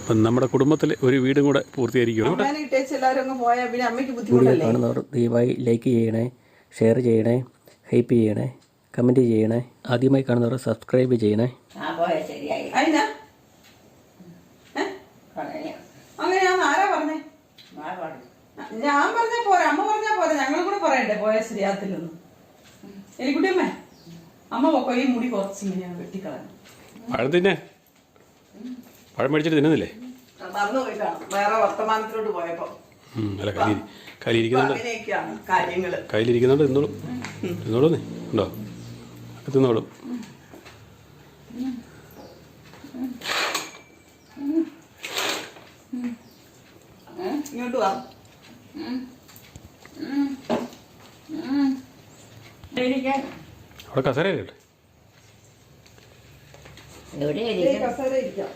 അപ്പം നമ്മുടെ കുടുംബത്തിൽ ഒരു വീടും കൂടെ പൂർത്തീകരിക്കും. വീഡിയോ കാണുന്നവർ ദയവായി ലൈക്ക് ചെയ്യണേ, ഷെയർ ചെയ്യണേ, ഹൈപ്പ് ചെയ്യണേ, കമൻറ്റ് ചെയ്യണേ. ആദ്യമായി കാണുന്നവർ സബ്സ്ക്രൈബ് ചെയ്യണേ. അങ്ങനെയാന്ന് ആരാ പറഞ്ഞേ? ഞാൻ പറഞ്ഞാ പോരാ, അമ്മ പറഞ്ഞാ പോരാ, ഞങ്ങളും കൂടെ പറയണ്ടേ പോയ ശരിയാത്തില്ലെന്ന്. എലിക്കുട്ടിയമ്മേ, അമ്മ പോക്കോ, ഈ മുടി കുറച്ച് ഇങ്ങനെയാണ് വെട്ടിക്കളയാൻ. പഴം മേടിച്ചിട്ട് തിന്നുന്നില്ലേ? മറന്നു പോയിട്ടാണ് വേറെ വർത്തമാനത്തിലോട്ട് പോയപ്പോ. അല്ല കയ്യിലിരിക്കുന്നുണ്ട്, കയ്യിലിരിക്കുന്നുണ്ട്. തിന്നോളും, തിന്നോളൂന്നേ, ഉണ്ടോ? ഒക്കെ തിന്നോളും. ഇങ്ങോട്ട് വാ. അവിടെ കസേര കേട്ടെ, കസേര ഇരിക്കാം.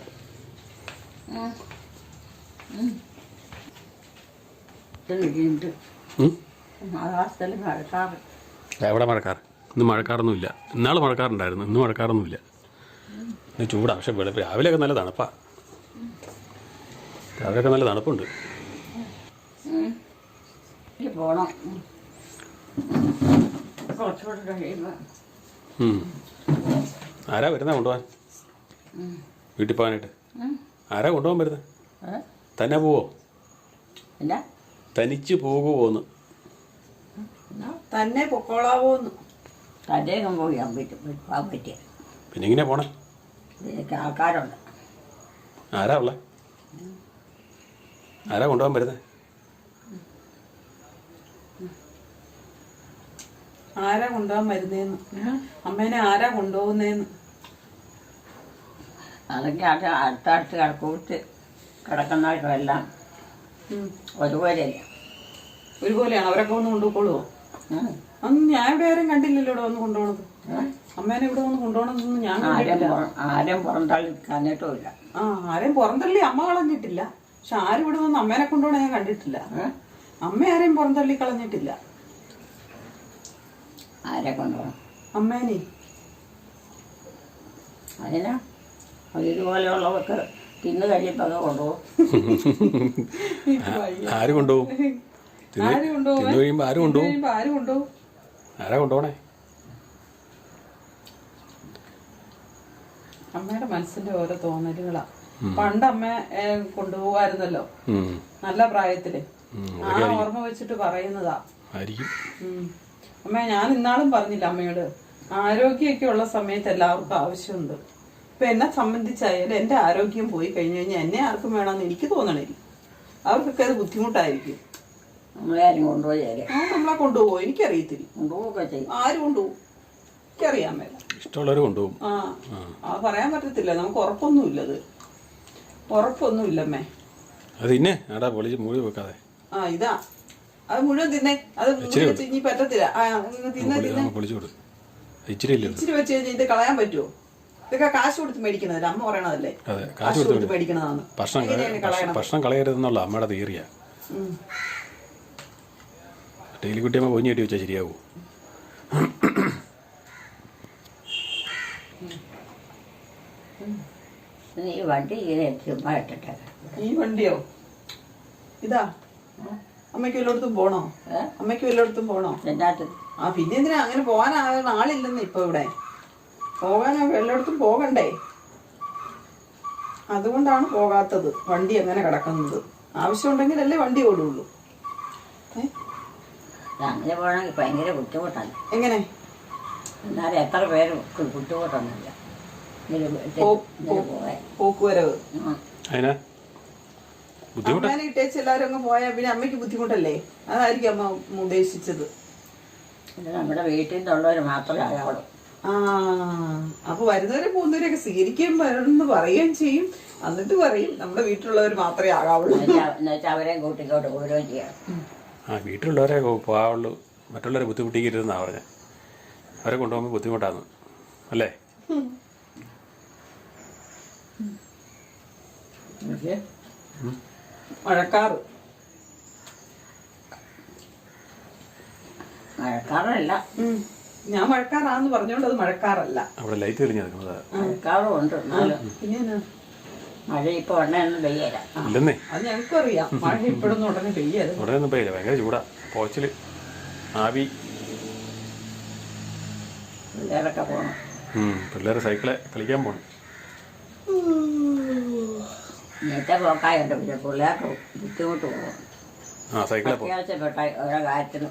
എവിടെ മഴക്കാർ? ഇന്ന് മഴക്കാറൊന്നുമില്ല. ഇന്നാൾ മഴക്കാറുണ്ടായിരുന്നു, ഇന്ന് മഴക്കാറൊന്നുമില്ല. ഇന്ന് ചൂടാണ്. പക്ഷെ രാവിലെയൊക്കെ നല്ല തണുപ്പാ, രാവിലെയൊക്കെ നല്ല തണുപ്പുണ്ട്. ആരാ വരുന്നത് കൊണ്ടുപോകാൻ? വീട്ടിൽ പോകാനായിട്ട് ആരാ കൊണ്ടുപോകാൻ വരുന്നത്? തന്നെ പോവോ? തനിച്ച് പോകുമോന്ന്? തന്നെ പൊക്കോളാവോന്ന്. പിന്നെ എങ്ങനെയാ പോണേ? ആൾക്കാരുണ്ട്. ആരാ ഉള്ളേ? ആരാ കൊണ്ടുപോകാൻ വരുന്നത്? ആരാ കൊണ്ടുപോകാൻ വരുന്നേന്ന്? അമ്മേനെ ആരാ കൊണ്ടുപോകുന്നേന്ന്? അതൊക്കെ അത് അടുത്തടുത്ത് കിടക്കൂട്ട് കിടക്കുന്നവരെല്ലാം ഒരുപോലെയല്ല. ഒരുപോലെയാണ്. അവരൊക്കെ ഒന്ന് കൊണ്ടുപോയിക്കോളുവോ? അന്ന് ഞാൻ ഇവിടെ ആരും കണ്ടില്ലല്ലോ ഇവിടെ വന്ന് കൊണ്ടുപോകണത്. അമ്മേനെ ഇവിടെ വന്ന് കൊണ്ടുപോകണമെന്നൊന്നും ഞാൻ ആരും പുറന്തള്ളി കളഞ്ഞിട്ടുമില്ല. ആരെയും പുറന്തള്ളി അമ്മ കളഞ്ഞിട്ടില്ല. പക്ഷെ ആരും ഇവിടെ വന്ന് അമ്മേനെ കൊണ്ടുപോകണ ഞാൻ കണ്ടിട്ടില്ല. അമ്മ ആരെയും പുറന്തള്ളി കളഞ്ഞിട്ടില്ല. ആരെ കൊണ്ടുപോകണം? അമ്മേനെ. അതിനാ ഇതുപോലെയുള്ളവർക്ക് തിന്ന് കഴിയുമ്പോൾ അത് കൊണ്ടുപോകും. ആര് കൊണ്ടുപോകും? ആരാ കൊണ്ടുപോണേ? അമ്മയുടെ മനസ്സിന്റെ ഓരോ തോന്നലുകളാ. പണ്ട് അമ്മ കൊണ്ടുപോകായിരുന്നല്ലോ നല്ല പ്രായത്തില്. ആ ഓർമ്മ വെച്ചിട്ട് പറയുന്നതാ. അമ്മ ഞാൻ ഇന്നാളും പറഞ്ഞില്ല അമ്മയോട്, ആരോഗ്യമൊക്കെ ഉള്ള സമയത്ത് എല്ലാവർക്കും ആവശ്യമുണ്ട്. ഇപ്പൊ എന്നെ സംബന്ധിച്ചായാലും എന്റെ ആരോഗ്യം പോയി കഴിഞ്ഞു കഴിഞ്ഞാൽ എന്നെ ആർക്കും വേണമെന്ന് എനിക്ക് തോന്നണില്ല. അവർക്കൊക്കെ അത് ബുദ്ധിമുട്ടായിരിക്കും. നമ്മളാരും കൊണ്ടുപോയി നമ്മളെ കൊണ്ടുപോകും എനിക്കറിയത്തില്ല. കൊണ്ടുപോകൊക്കെ ചെയ്യും. ആരും കൊണ്ടുപോകും എനിക്കറിയാൻ മേല. ഇഷ്ടമുള്ളവര് കൊണ്ടുപോകും. അത് പറയാൻ പറ്റത്തില്ല. നമുക്ക് ഉറപ്പൊന്നുമില്ലത്. ഉറപ്പൊന്നുമില്ലമ്മേ. ഇതാ അത് മുഴുവൻ തിന്നേ. അത് ഇനി പറ്റത്തില്ല. ഇച്ചിരി വെച്ച് കഴിഞ്ഞാൽ ഇത് കളയാൻ പറ്റുമോ? ഇതൊക്കെ കാശ് കൊടുത്ത് മേടിക്കണതല്ലേ? അമ്മ പറയണതല്ലേ കാശ് കൊടുത്ത് മേടിക്കണതാണ്. ഭക്ഷണം കളയരുതെന്നുള്ള അമ്മയുടെ തീയറിയാ. ഡെയിലി കുട്ടിയമ്മ പൊഞ്ഞു കെട്ടി വെച്ചാൽ ശരിയാവൂ? ഈ വണ്ടിയോ? ഇതാ അമ്മയ്ക്ക് വല്ലയിടത്തും പോണോ? അമ്മയ്ക്ക് വല്ലയിടത്തും പോണോ? പിന്നെ എന്തിനാ അങ്ങനെ പോകാൻ ആളില്ലെന്ന് ഇപ്പൊ ഇവിടെ. പോകാൻ വല്ലയിടത്തും പോകണ്ടേ? അതുകൊണ്ടാണ് പോകാത്തത്. വണ്ടി അങ്ങനെ കിടക്കുന്നത്. ആവശ്യമുണ്ടെങ്കിലല്ലേ വണ്ടി ഓടുള്ളൂ. അങ്ങനെ പോകണമെങ്കിൽ ഭയങ്കര ബുദ്ധിമുട്ടാണ്. എങ്ങനെ? എന്നാലും എത്ര പേര് ബുദ്ധിമുട്ടൊന്നുമില്ല. പോക്കുവരവ് അമ്മേനെ ഇട്ടേച്ച് എല്ലാവരും അങ്ങ് പോയാൽ പിന്നെ അമ്മയ്ക്ക് ബുദ്ധിമുട്ടല്ലേ? അതായിരിക്കും അമ്മ ഉദ്ദേശിച്ചത്. നമ്മുടെ വീട്ടിൽ നിന്നുള്ളവർ മാത്രമേ ആകാവുള്ളൂ. അപ്പൊ വരുന്നവരെ പോകുന്നവരെയൊക്കെ സ്വീകരിക്കുകയും വരണമെന്ന് പറയുകയും ചെയ്യും. എന്നിട്ട് പറയും നമ്മുടെ വീട്ടിലുള്ളവർ മാത്രമേ ആകാവുള്ളൂ. അവരെയും കൂട്ടിക്കോട്ട് ഓരോ ചെയ്യാം. വീട്ടിലുള്ളവരെ പോകാവുള്ളൂ, മറ്റുള്ളവരെ ബുദ്ധിമുട്ടിക്കരുതെന്നാ പറഞ്ഞത്. അവരെ കൊണ്ടുപോകുമ്പോൾ ബുദ്ധിമുട്ടാന്ന് അല്ലേ? മഴക്കാറ് മഴക്കാറല്ല. ഞാൻ മഴക്കാറാന്ന് പറഞ്ഞോണ്ട് അത് മഴക്കാറല്ല. അവിടെ ലൈറ്റ് തെളിഞ്ഞു മഴക്കാറും ഉണ്ട്. പിന്നെ മഴ ഇപ്പോൾ ഉടനെയൊന്നും പെയ്യല. ഇല്ലെന്നേ, അത് ഞങ്ങൾക്കും അറിയാം. മഴ ഇപ്പോഴൊന്നും ഉടനെ പെയ്യരുത്. ഉടനെ ഒന്നും പെയ്യില്ല, ഭയങ്കര ചൂടാ, പോച്ചിൽ ആവി. പിള്ളേരൊക്കെ പോകണം. പിള്ളേർ സൈക്കിളെ കളിക്കാൻ പോകണം. നേരത്തെ പോക്കായുണ്ട്, പിന്നെ പിള്ളേർക്ക് ബുദ്ധിമുട്ട് പോകും. സൈക്കിളെ പോകും, അത്യാവശ്യപ്പെട്ട ഓരോ കാര്യത്തിന്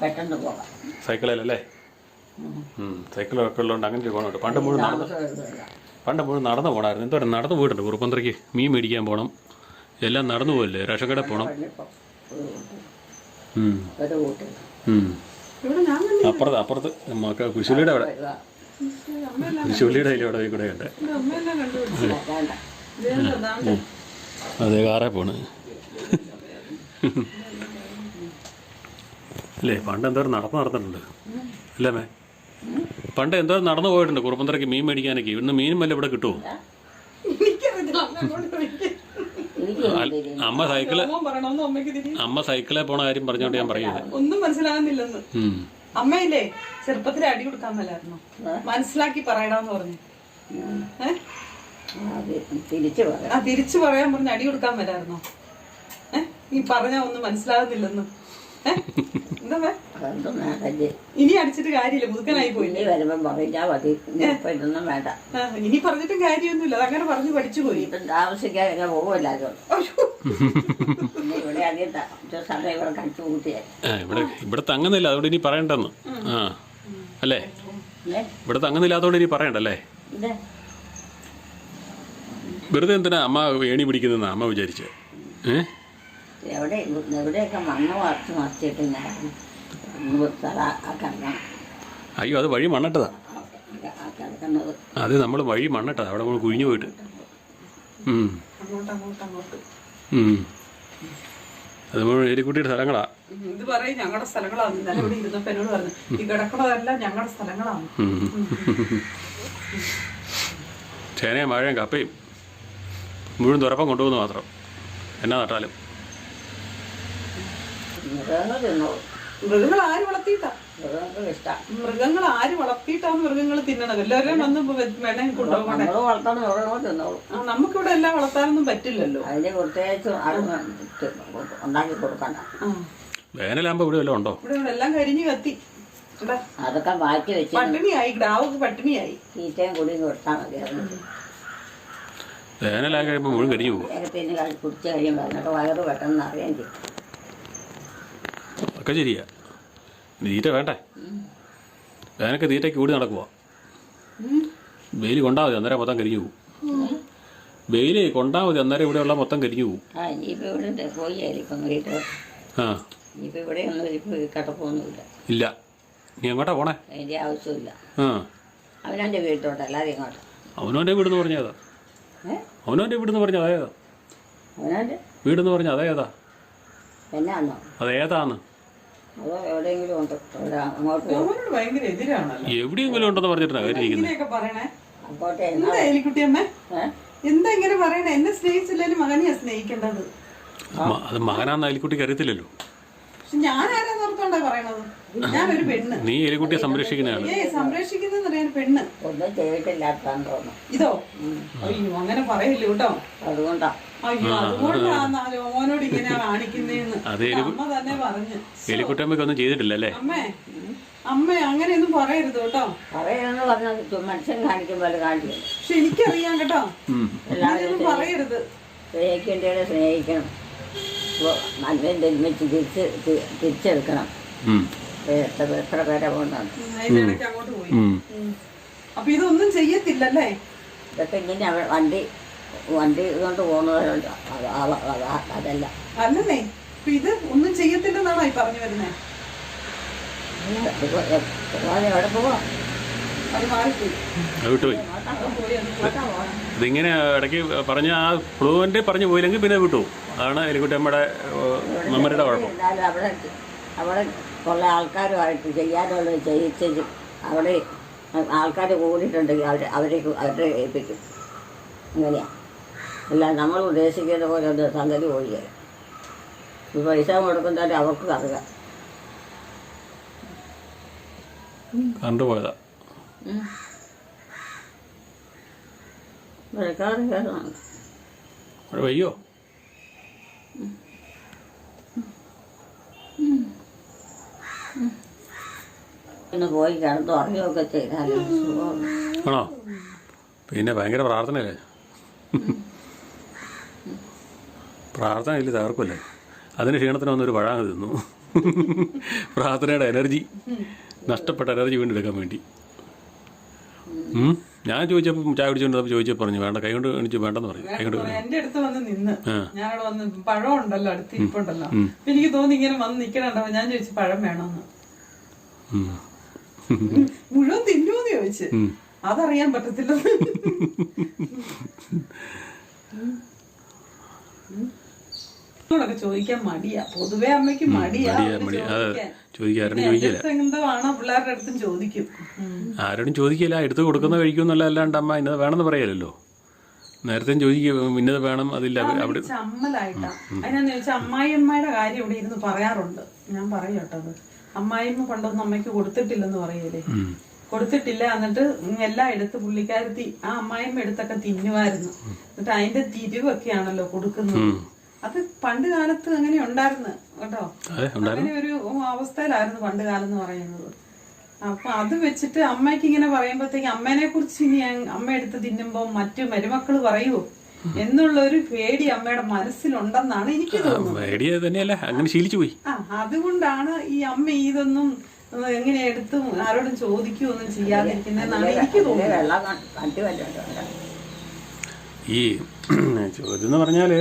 പെട്ടെന്ന് പോകാം. സൈക്കിളിലല്ലേ. സൈക്കിളൊക്കെ ഉള്ളതുകൊണ്ട് അങ്ങനെ പോകണം കേട്ടോ. പണ്ട് മുഴുവൻ നടന്നു പോകണമായിരുന്നു. എന്തോ നടന്നു പോയിട്ടുണ്ട്. കുറുപ്പന്തറയ്ക്ക് മീൻ മേടിക്കാൻ പോകണം, എല്ലാം നടന്നു പോകല്ലേ. റേഷൻ കടയിൽ പോകണം. ഒരു കൂട്ടി ഇവിടെ ഞാൻ അപ്പുറത്ത് കുരിശുലിയുടെ അവിടെ, കുരിശുലിയുടെ അതിലവിടെ കൂടെ ഉണ്ട്. അമ്മയെല്ലാം കണ്ടുപിടിച്ചു. വേണ്ട. അതെ, കാറേ പോണ് അല്ലേ. പണ്ട് എന്തോരം നടന്നിട്ടുണ്ട് അല്ലേ മേ? പണ്ട് എന്തോരം നടന്നു പോയിട്ടുണ്ട് കുറുപ്പന്തറയ്ക്ക് മീൻ മേടിക്കാനൊക്കെ. ഇന്ന് മീനും വല്ല ഇവിടെ കിട്ടുമോ? എനിക്കറിയത്തില്ല, അമ്മ അങ്ങോട്ട് ചോദിക്ക്. അമ്മ സൈക്കിള് അമ്മ പറയണമെന്ന് അമ്മയ്ക്ക് തിരി. അമ്മ സൈക്കിളെ പോണ കാര്യം പറഞ്ഞോണ്ട് ഞാൻ പറയുന്നത്. ഒന്നും മനസ്സിലാകുന്നില്ലെന്ന്. അമ്മയില്ലേ ചെറുപ്പത്തിൽ അടി കൊടുക്കാൻ മേലായിരുന്നു. മനസ്സിലാക്കി പറയണമെന്ന് പറഞ്ഞു. തിരിച്ചു പറയാം. തിരിച്ചു പറയാൻ പറഞ്ഞ് അടി കൊടുക്കാൻ മേലായിരുന്നോ? നീ പറഞ്ഞാ ഒന്നും മനസ്സിലാകുന്നില്ലെന്ന്. എന്താ ഇനി അടിച്ചിട്ട് കാര്യമില്ല, മുതുക്കനായി പോയി. ഇനി വരുമ്പം പറഞ്ഞാൽ മതി. ഇപ്പൊ ഇതൊന്നും വേണ്ട. ഇനി പറഞ്ഞിട്ടും കാര്യമൊന്നുമില്ല, അതങ്ങനെ പറഞ്ഞു പഠിച്ചു പോയി. ഇപ്പം താമസിക്കാൻ പോകുമല്ലോ. ഇവിടെ അധികം സമയം ഇവിടെ കഴിച്ചു കൂട്ടിയാൽ ഇവിടെ തങ്ങുന്നില്ല, അതുകൊണ്ട് ഇനി പറയണ്ടെന്ന്. അല്ലേ, ഇവിടെ തങ്ങുന്നില്ല, അതുകൊണ്ട് ഇനി പറയണ്ടല്ലേ. വെറുതെ എന്തിനാ അമ്മ ഏണി പിടിക്കുന്ന അമ്മ വിചാരിച്ചേ? എവിടെയൊക്കെ മണ്ണ് മറിച്ചിട്ട് അയ്യോ, അത് വഴി മണ്ണിട്ടതാ. കിടക്കുന്നത് അത് നമ്മൾ വഴി മണ്ണിട്ടതാ, അവിടെ നമ്മൾ കുഴിഞ്ഞു പോയിട്ട്. അത് നമ്മൾ എലിക്കുട്ടിയുടെ സ്ഥലങ്ങളാ. ഇത് പറയും ഞങ്ങളുടെ സ്ഥലങ്ങളാണ്. ഇന്നലെ ഇവിടെ ഇരുന്നപ്പോ എന്നോട് പറഞ്ഞു, ഈ കിടക്കണതെല്ലാം ഞങ്ങളുടെ സ്ഥലങ്ങളാണ്. ചേനയും വാഴയും കപ്പയും മുഴുവൻ തുറപ്പം കൊണ്ടുപോകുന്നു മാത്രം. എന്നാ നട്ടാലും മൃഗങ്ങൾ ആര് വളർത്തിയിട്ടാ? ഇഷ്ടം. മൃഗങ്ങൾ ആര് വളർത്തിയിട്ടാണ് മൃഗങ്ങൾ തിന്നണത്? എല്ലാവരും വന്ന് വേണം കൊണ്ടുപോകണേ. നമുക്കിവിടെ എല്ലാം വളർത്താനൊന്നും പറ്റില്ലല്ലോ. അതിന് പ്രത്യേകിച്ച് ഉണ്ടാക്കി കൊടുക്കണ്ട. വേനലാകുമ്പോ ഇവിടെ വല്ലതും ഉണ്ടോ? ഇവിടെ എല്ലാം കരിഞ്ഞു കത്തി. അതൊക്കെ മാറ്റി വെച്ച് പട്ടിണിയായി, ഗ്രാവക്ക് പട്ടിണിയായി. തീറ്റയും കുടിയും കൊടുത്താൽ മതി. വേനലായി കഴിയുമ്പോൾ മുഴുവൻ കരിഞ്ഞു പോകും. വേഗത്തിന് കുടിച്ച് കഴിയുമ്പോൾ അതിനൊക്കെ വയറ് പെട്ടെന്ന് അറിയാൻ ചെയ്യും. ഒക്കെ ശരിയാ, തീറ്റ വേണ്ടേ? വേനൊക്കെ തീറ്റയ്ക്ക് കൂടി നടക്കുവാ. വെയിൽ കൊണ്ടാൽ മതി, അന്നേരം മൊത്തം കരിഞ്ഞു പോകും. വെയിൽ കൊണ്ടാൽ മതി, അന്നേരം ഇവിടെയുള്ള മൊത്തം കരിഞ്ഞു പോകും. ഇനിയിപ്പോൾ ഇവിടെ പോയി ആയിരിക്കും വീട്ടിൽ. ഇനിയിപ്പോൾ ഇവിടെ ഒന്നും ഇപ്പോൾ കിടപ്പൊന്നുമില്ല. ഇല്ല. നീ എങ്ങോട്ടാ പോണേ? അതിൻ്റെ ആവശ്യമില്ല. അവനവൻ്റെ വീട്ടിലോട്ട് അല്ലാതെ ഇങ്ങോട്ട്. അവനവൻ്റെ വീടെന്ന് പറഞ്ഞാൽ ഏതാ? അവനവൻ്റെ വീടെന്ന് പറഞ്ഞാൽ അതേതാ? അവനവൻ്റെ വീടെന്ന് പറഞ്ഞാൽ അതേതാ? എന്നാന്നോ അതേതാന്ന്? അതോ എവിടെയെങ്കിലും ഉണ്ട്. അങ്ങോട്ട് ഭയങ്കര എതിരാണല്ലോ. എവിടെയെങ്കിലും ഉണ്ടെന്ന് പറഞ്ഞിട്ടാണ് കാര്യം. അങ്ങോട്ട് എന്താ എലിക്കുട്ടിയമ്മ എന്താ ഇങ്ങനെ പറയണേ? എന്നെ സ്നേഹിച്ചില്ലേലും മകനെയാ സ്നേഹിക്കേണ്ടത്. അത് മകനാന്ന് എലിക്കുട്ടിക്ക് അറിയത്തില്ലല്ലോ. ഞാൻ ആരാ നിർത്തോണ്ടാ പറയണത്? ഞാനൊരു പെണ്ണ്. നീ എലിക്കുട്ടിയെ സംരക്ഷിക്കുന്നതാണ്. സംരക്ഷിക്കുന്ന പെണ്ണ്. ഒന്നും ചെയ്തിട്ടില്ലാത്താന്ന് തോന്നുന്നു. ഇതോ? അയ്യോ, അങ്ങനെ പറയില്ല കേട്ടോ. അതുകൊണ്ടാ. അയ്യോ, അതുകൊണ്ടാണ് ഓനോട് ഇങ്ങനെ കാണിക്കുന്നേന്ന് അമ്മ തന്നെ പറഞ്ഞു. എലിക്കുട്ടിയമ്മയ്ക്ക് ഒന്നും ചെയ്തിട്ടില്ല അല്ലേ? അമ്മ അങ്ങനെയൊന്നും പറയരുത് കേട്ടോ. പറയാന്ന് പറഞ്ഞാൽ മനുഷ്യൻ കാണിക്കുമ്പോൾ കാണിക്കും. പക്ഷെ എനിക്കറിയാം കേട്ടോ, എല്ലാവരും പറയരുത്. സ്നേഹിക്കേണ്ടവരെ സ്നേഹിക്കണം. നന്മയും തിന്മച്ച് തിരിച്ചെടുക്കണം. എത്ര പേരെ പോകുന്നതാണ്. അതിനിടയ്ക്ക് അങ്ങോട്ട് പോയി. അപ്പൊ ഇതൊന്നും ചെയ്യത്തില്ലല്ലേ? ഇതൊക്കെ ഇങ്ങനെ വണ്ടി കൊണ്ട് പോകുന്നവരുണ്ട്. അതല്ല അല്ലെന്നേ, ഇപ്പൊ ഇത് ഒന്നും ചെയ്യത്തില്ലെന്നാണോ ഈ പറഞ്ഞു വരുന്നേ? എവിടെ പോവാം? അത് മാറിപ്പോയി. ഇതിങ്ങനെ ഇടയ്ക്ക് പറഞ്ഞ ആ ഫ്ലുവൻ്റ് പറഞ്ഞു പോയില്ലെങ്കിൽ പിന്നെ വിട്ടു. അതാണ് എലിക്കുട്ടിയമ്മയുടെ മെമ്മറിയുടെ കുഴപ്പം. അവിടെ ഉള്ള ആൾക്കാരുമായിട്ട് ചെയ്യാനുള്ളത് ചെയ്യിച്ച് അവിടെ ആൾക്കാർ കൂടിയിട്ടുണ്ടെങ്കിൽ അവരെ ഏൽപ്പിക്കും. അങ്ങനെയാണ്. അല്ല നമ്മൾ ഉദ്ദേശിക്കുന്ന പോലെ ഒന്ന് സംഗതി പോയില്ല. ഈ പൈസ കൊടുക്കുന്നവരെ അവർക്ക് അറിയാം. കണ്ടുപോയതാ. മഴക്കാറ് കേടാണ്. മഴ പെയ്യോ? ഒന്ന് പോയി കിടന്ന് ഉറങ്ങുകയൊക്കെ ചെയ്താലും സുഖമുള്ളൂ. ആണോ? പിന്നെ ഭയങ്കര പ്രാർത്ഥനയല്ലേ? പ്രാർത്ഥനയില്ല തകർക്കുമല്ലേ? അതിന് ക്ഷീണത്തിനൊന്നൊരു പഴാങ്ങ് തിന്നു. പ്രാർത്ഥനയുടെ എനർജി, നഷ്ടപ്പെട്ട എനർജി വീണ്ടെടുക്കാൻ വേണ്ടി. ഞാൻ ചോദിച്ചപ്പോൾ ചായ കുടിച്ചുകൊണ്ട് ചോദിച്ചപ്പോൾ പറഞ്ഞു വേണ്ട, കൈ കൊണ്ട് എണിച്ചു വേണ്ടെന്ന് പറഞ്ഞു. കൈ കൊണ്ട് എന്റെ അടുത്ത് വന്ന് നിന്ന് ഞാനവിടെ വന്ന് പഴം ഉണ്ടല്ലോ അടുത്ത് ഇരിപ്പുണ്ടല്ലോ, എനിക്ക് തോന്നി ഇങ്ങനെ വന്ന് നിക്കണുണ്ടോ. ഞാൻ ചോദിച്ചു പഴം വേണമെന്ന്. മുഴുവൻ തിന്നൂന്ന് ചോദിച്ചു. അതറിയാൻ പറ്റത്തില്ല. ചോദിക്കാൻ മടിയാ, പൊതുവെ അമ്മയ്ക്ക് മടിയാ. എന്താണോ പിള്ളേരുടെ അടുത്തും ചോദിക്കും. ആരോടും ചോദിക്കില്ല, എടുത്ത് കൊടുക്കുന്ന കഴിക്കും എന്നല്ല. അല്ലാണ്ട് അമ്മ ഇന്നത് വേണമെന്ന് പറയലല്ലോ. നേരത്തെ ചോദിക്കും ഇന്നത് വേണം, അതില്ല അവിടെ ചമ്മലായിട്ടാ. അതിനാന്ന് ചോദിച്ചാൽ അമ്മായിയമ്മയുടെ കാര്യം ഇവിടെ ഇരുന്ന് പറയാറുണ്ട്. ഞാൻ പറയും കേട്ടോ, അത് അമ്മായിയമ്മ പണ്ടൊന്നും അമ്മയ്ക്ക് കൊടുത്തിട്ടില്ലെന്ന് പറയല്ലേ. കൊടുത്തിട്ടില്ല. എന്നിട്ട് എല്ലാം എടുത്ത് പുള്ളിക്കാരത്തി ആ അമ്മായിയമ്മ എടുത്തൊക്കെ തിന്നുമായിരുന്നു. എന്നിട്ട് അതിന്റെ തിരിവൊക്കെയാണല്ലോ കൊടുക്കുന്നത്. അത് പണ്ട് കാലത്ത് അങ്ങനെ ഉണ്ടായിരുന്നു കേട്ടോ. അങ്ങനെ ഒരു അവസ്ഥയിലായിരുന്നു പണ്ട് കാലം എന്ന് പറയുന്നത്. അപ്പൊ അത് വെച്ചിട്ട് അമ്മയ്ക്ക് ഇങ്ങനെ പറയുമ്പോഴത്തേക്ക് അമ്മേനെ കുറിച്ച് ഇനി അമ്മ എടുത്ത് തിന്നുമ്പോ മറ്റു മരുമക്കള് പറയുമോ എന്നുള്ള ഒരു പേടി അമ്മയുടെ മനസ്സിലുണ്ടെന്നാണ് എനിക്ക് തോന്നുന്നത്. അതുകൊണ്ടാണ് ഈ അമ്മ ഇതൊന്നും എങ്ങനെ എടുത്ത് ആരോടും ചോദിക്കുകയൊന്നും ചെയ്യാതിരിക്കുന്നതെന്നാണ് എനിക്ക് തോന്നുന്നത്. ഈ ചോദ്യം എന്ന് പറഞ്ഞാൽ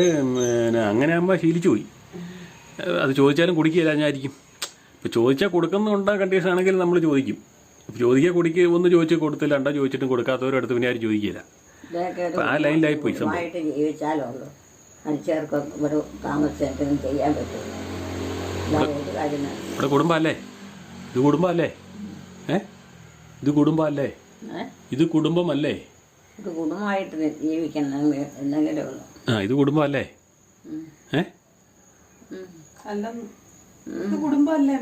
അങ്ങനെ അമ്മ ശീലിച്ചു പോയി. അത് ചോദിച്ചാലും കുടിക്കില്ല ഞാനായിരിക്കും. ഇപ്പോൾ ചോദിച്ചാൽ കൊടുക്കുന്നുണ്ട കണ്ടീഷൻ ആണെങ്കിൽ നമ്മൾ ചോദിക്കും. ചോദിക്കുക കുടിക്കുക ഒന്ന് ചോദിച്ച് കൊടുത്തില്ല, രണ്ടോ ചോദിച്ചിട്ടും കൊടുക്കാത്തവരടുത്ത് പിന്നെ ആരും ചോദിക്കില്ല. അപ്പം ആ ലൈനിലായി പോയി സംഭവം. ജീവിച്ചാലുള്ളൂ മനുഷ്യർക്ക് ഇവിടെ താമസിച്ചിട്ടും ചെയ്യാൻ പറ്റും. ഇവിടെ കുടുംബമല്ലേ? ഇത് കുടുംബമല്ലേ? ഇത് കുടുംബമല്ലേ? ഇത് കുടുംബമല്ലേ? ഇത് കുടുംബമായിട്ട് ജീവിക്കണം എന്നെങ്കിലും ഉള്ളു. ഇത് കുടുംബമല്ലേ? അല്ല ഇത് കുടുംബമല്ലേ?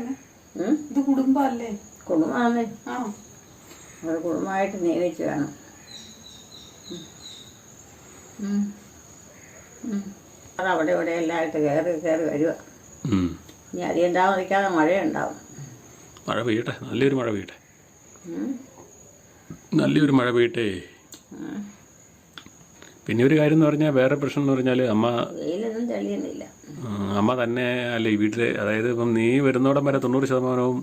ഇത് കുടുംബമല്ലേ? കുടുംബമാണ്. അത് കുടുംബമായിട്ട് നിയമിച്ച് വേണം. അവിടെ ഇവിടെ എല്ലായിട്ട് കയറി വരിക. ഇനി അധികം താമസിക്കാതെ മഴയുണ്ടാവും. മഴ പെയ്യട്ടെ, നല്ലൊരു മഴ പെയ്യട്ടെ, നല്ലൊരു മഴ പെയ്യട്ടെ. പിന്നെ ഒരു കാര്യം എന്ന് പറഞ്ഞാൽ, വേറെ പ്രശ്നം എന്ന് പറഞ്ഞാൽ വെയിലൊന്നും തെളിയുന്നില്ല. അമ്മ തന്നെ അല്ല ഈ വീട്ടിൽ. അതായത് ഇപ്പം നീ വരുന്നോടം വരെ 90%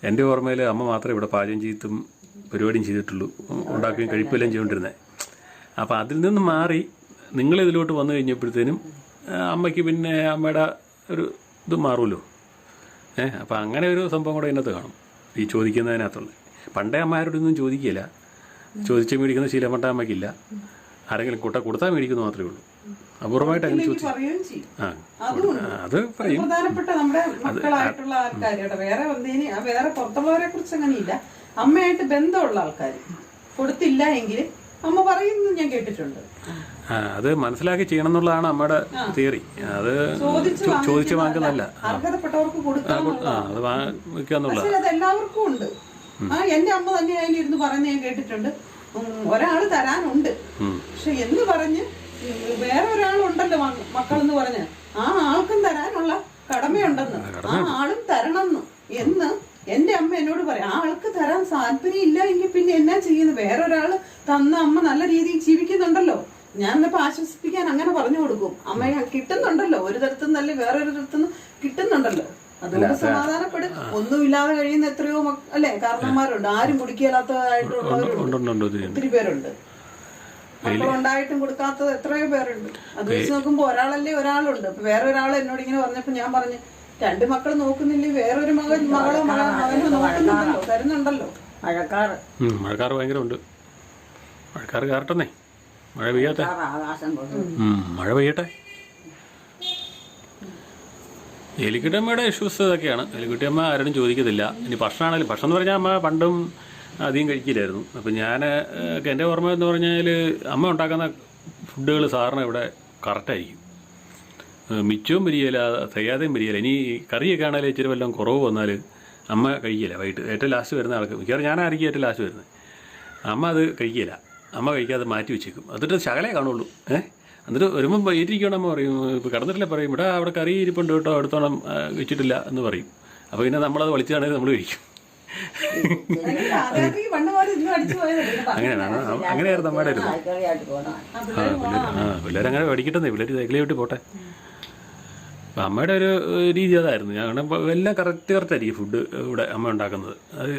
എൻ്റെ ഓർമ്മയിൽ അമ്മ മാത്രമേ ഇവിടെ പാചകം ചെയ്തും പരിപാടിയും ചെയ്തിട്ടുള്ളൂ, ഉണ്ടാക്കുകയും കഴിപ്പെല്ലാം ചെയ്തുകൊണ്ടിരുന്നത്. അപ്പോൾ അതിൽ നിന്ന് മാറി നിങ്ങളിതിലോട്ട് വന്നു കഴിഞ്ഞപ്പോഴത്തേനും അമ്മയ്ക്ക് പിന്നെ അമ്മയുടെ ഒരു ഇത് മാറുമല്ലോ. അപ്പോൾ അങ്ങനെ ഒരു സംഭവം കൂടെ ഇതിനകത്ത് കാണും, ഈ ചോദിക്കുന്നതിനകത്തുള്ള. പണ്ടേ അമ്മ ആരോടൊന്നും ചോദിക്കില്ല, ചോദിച്ച് മേടിക്കുന്ന ശീലം പണ്ടേ അമ്മയ്ക്കില്ല. ആരെങ്കിലും കൊടുത്താൽ മേടിക്കുന്നു മാത്രമേ ഉള്ളൂ. അപൂർവമായിട്ട് അങ്ങനെ ചോദിച്ചു. അത് പറയും. പ്രധാനപ്പെട്ട നമ്മുടെ മക്കളായിട്ടുള്ള ആൾക്കാരുടെ വേറെ പുറത്തുള്ളവരെ കുറിച്ച് അങ്ങനെയില്ല. അമ്മയായിട്ട് ബന്ധമുള്ള ആൾക്കാർ കൊടുത്തില്ല എങ്കിൽ അമ്മ പറയുന്നത് ഞാൻ കേട്ടിട്ടുണ്ട്. അത് മനസ്സിലാക്കി ചെയ്യണം എന്നുള്ളതാണ് അമ്മയുടെ തിയറി. അത് ചോദിച്ചു വാങ്ങുന്നതല്ല, അർഹതപ്പെട്ടവർക്ക് കൊടുക്കുക. അത് എല്ലാവർക്കും ഉണ്ട്. എന്റെ അമ്മ തന്നെ അതിലിരുന്ന് പറയുന്നത് ഞാൻ കേട്ടിട്ടുണ്ട്. ഒരാള് തരാനുണ്ട്, പക്ഷെ എന്ന് പറഞ്ഞ് വേറെ ഒരാളുണ്ടല്ലോ മക്കളെന്ന് പറഞ്ഞ് ആ ആൾക്കും തരാനുള്ള കടമയുണ്ടെന്ന്, ആ ആളും തരണം എന്ന് എന്റെ അമ്മ എന്നോട് പറയും. ആ ആൾക്ക് തരാൻ താല്പര്യം ഇല്ല എങ്കിൽ പിന്നെ എന്നാ ചെയ്യുന്നത്? വേറൊരാള് തന്ന അമ്മ നല്ല രീതിയിൽ ജീവിക്കുന്നുണ്ടല്ലോ. ഞാൻ ഇപ്പൊ ആശ്വസിപ്പിക്കാൻ അങ്ങനെ പറഞ്ഞു കൊടുക്കും. അമ്മ കിട്ടുന്നുണ്ടല്ലോ, ഒരു തരത്തുനിന്നല്ലേ വേറൊരു തരത്തുനിന്ന് കിട്ടുന്നുണ്ടല്ലോ, അതുകൊണ്ട് സമാധാനപ്പെടും. ഒന്നുമില്ലാതെ കഴിയുന്ന എത്രയോ അല്ലെ കാരണന്മാരുണ്ട്. ആരും കുടിക്കാത്തതായിട്ടുള്ളവരുണ്ട്, ഒത്തിരി പേരുണ്ട്. മക്കളുണ്ടായിട്ടും കൊടുക്കാത്തത് എത്രയോ പേരുണ്ട്. അത് വെച്ച് നോക്കുമ്പോ ഒരാളല്ലേ ഒരാളുണ്ട്. അപ്പൊ വേറെ ഒരാൾ എന്നോട് ഇങ്ങനെ പറഞ്ഞപ്പോ ഞാൻ പറഞ്ഞു, 2 മക്കൾ നോക്കുന്നില്ലേ, വേറൊരു മകളോ മകനോ നോക്കുന്നുണ്ടല്ലോ, തരുന്നുണ്ടല്ലോ. മഴക്കാറ് ഭയങ്കര ഉണ്ട്. മഴക്കാറ് കയറട്ടെന്നേ, മഴ പെയ്യട്ടെ, മഴ പെയ്യട്ടെ. എലിക്കുട്ടിയമ്മയുടെ ഇഷ്യൂസ് ഇതൊക്കെയാണ്. എലിക്കുട്ടിയമ്മ ആരോടും ചോദിക്കത്തില്ല. ഇനി ഭക്ഷണമാണെങ്കിലും, ഭക്ഷണം എന്ന് പറഞ്ഞാൽ അമ്മ പണ്ടും അധികം കഴിക്കില്ലായിരുന്നു. അപ്പം ഞാൻ എൻ്റെ ഓർമ്മ എന്ന് പറഞ്ഞാൽ അമ്മ ഉണ്ടാക്കുന്ന ഫുഡുകൾ സാറിന് ഇവിടെ കറക്റ്റായിരിക്കും. മിച്ചവും വരികയില്ല, തികയാതെയും വരികയില്ല. ഇനി കറിയൊക്കെ ആണെങ്കിലും ഇച്ചിരി വല്ലതും കുറവ് വന്നാൽ അമ്മ കഴിക്കില്ല. വൈകിട്ട് ഏറ്റവും ലാസ്റ്റ് വരുന്ന ആൾക്ക്, മിക്കവാറും ഞാനായിരിക്കും ഏറ്റവും ലാസ്റ്റ് വരുന്നത്. അമ്മ അത് കഴിക്കില്ല. അമ്മ കഴിക്കാതെ മാറ്റി വെച്ചേക്കും. എന്നിട്ട് ശകലേ കാണുള്ളൂ. എന്നിട്ട് വരുമ്പം വൈകിട്ടിരിക്കണം അമ്മ പറയും, ഇപ്പോൾ കിടന്നിട്ടില്ല പറയും, ഇവിടെ അവിടെ കറി ഇരിപ്പുണ്ട് കേട്ടോ, അടുത്തോളം വെച്ചിട്ടില്ല എന്ന് പറയും. അപ്പോൾ പിന്നെ നമ്മളത് വലിച്ചാണെങ്കിൽ നമ്മൾ കഴിക്കും. അങ്ങനെയാണ്, അങ്ങനെയായിരുന്നു നമ്മുടെ ഒരു പിള്ളേരങ്ങനെ പഠിക്കട്ടെ, പിള്ളേർ സൈക്കിളിൽ വിട്ട് പോട്ടെ. അപ്പം അമ്മയുടെ ഒരു രീതി അതായിരുന്നു. ഞാൻ എല്ലാം കറക്റ്റായിരിക്കും ഫുഡ് ഇവിടെ അമ്മ ഉണ്ടാക്കുന്നത്. അത്